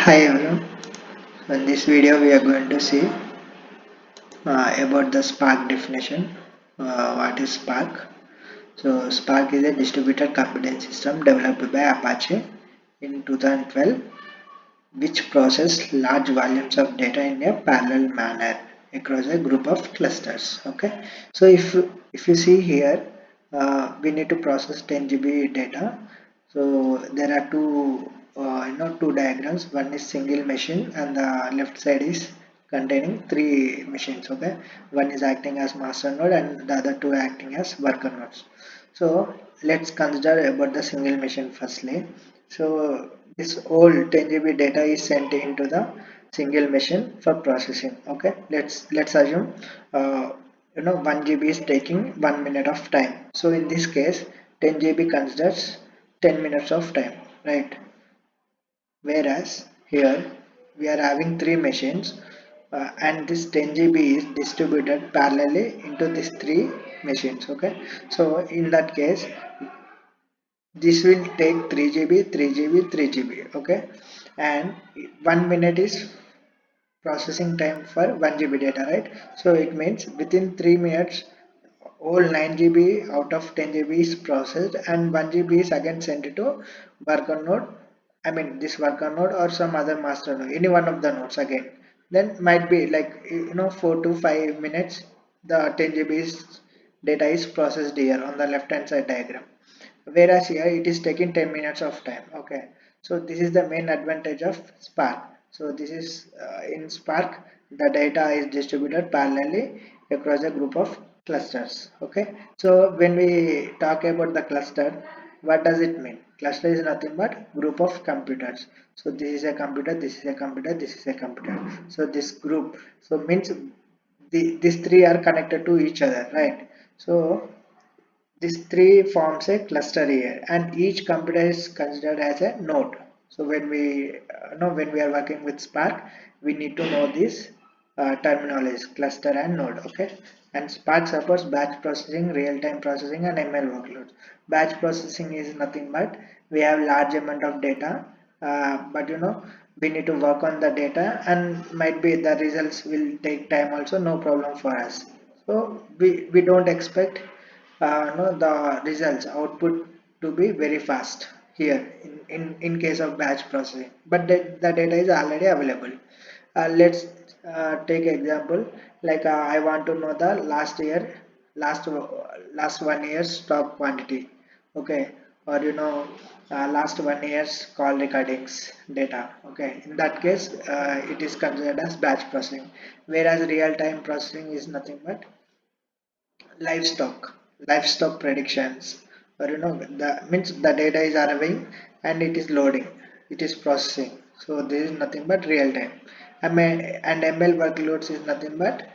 Hi everyone. In this video we are going to see about the Spark definition. What is Spark? So Spark is a distributed computing system developed by Apache in 2012 which process large volumes of data in a parallel manner across a group of clusters. Okay. So if you see here, we need to process 10 GB data. So there are two diagrams. One is single machine and the left side is containing three machines. Okay, one is acting as master node and the other two acting as worker nodes. So let's consider about the single machine firstly. So this whole 10 GB data is sent into the single machine for processing. Okay, let's assume 1 GB is taking 1 minute of time. So in this case 10 GB considers 10 minutes of time, right? Whereas here we are having three machines, and this 10 GB is distributed parallelly into these three machines. Okay, so in that case this will take 3 GB, 3 GB, 3 GB. Okay, and 1 minute is processing time for 1 GB data, right? So it means within 3 minutes all 9 GB out of 10 GB is processed and 1 GB is again sent to worker node. I mean this worker node or some other master node, any one of the nodes again. Then might be like 4 to 5 minutes the 10 GB data is processed here on the left hand side diagram, whereas here it is taking 10 minutes of time. Okay, so this is the main advantage of Spark. So this is in Spark the data is distributed parallelly across a group of clusters. Okay, so when we talk about the cluster, what does it mean? Cluster is nothing but group of computers. So this is a computer, this is a computer, this is a computer. So this group, so means these three are connected to each other, right? So these three forms a cluster here, and each computer is considered as a node. So when we know when we are working with Spark, we need to know this terminologies cluster and node. Okay, and Spark supports batch processing, real-time processing, and ML workloads. Batch processing is nothing but we have large amount of data, but we need to work on the data, and might be the results will take time also. No problem for us. So we don't expect no, the results output to be very fast here in case of batch processing, but the data is already available. Let's take example like I want to know the last last 1 year's stock quantity. Okay, or last 1 year's call recordings data. Okay, in that case it is considered as batch processing, whereas real-time processing is nothing but livestock predictions, or the means the data is arriving and it is loading, it is processing. So this is nothing but real time. And ML workloads is nothing but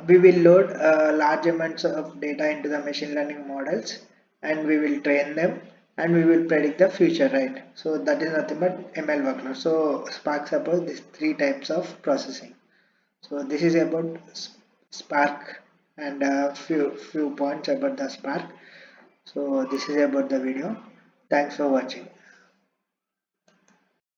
we will load large amounts of data into the machine learning models, and we will train them, and we will predict the future, right? So that is nothing but ML workload. So Spark supports these three types of processing. So this is about Spark, and a few points about the Spark. So this is about the video. Thanks for watching.